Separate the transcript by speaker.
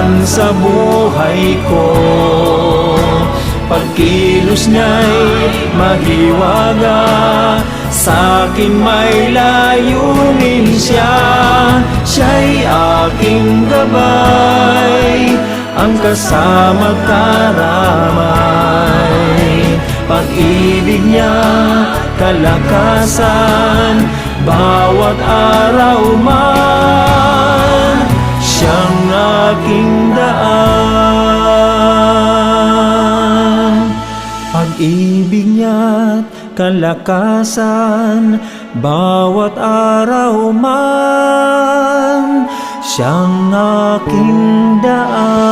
Speaker 1: daan sa buhay ko. Pagkilos niya'y mahiwaga, sa'kin may layunin siya. Siya'y aking gabay, ang kasama karamay. Pag-ibig niya, kalakasan, bawat araw man, siyang aking daan. Pag-ibig niya't kalakasan, bawat araw man, siyang aking daan.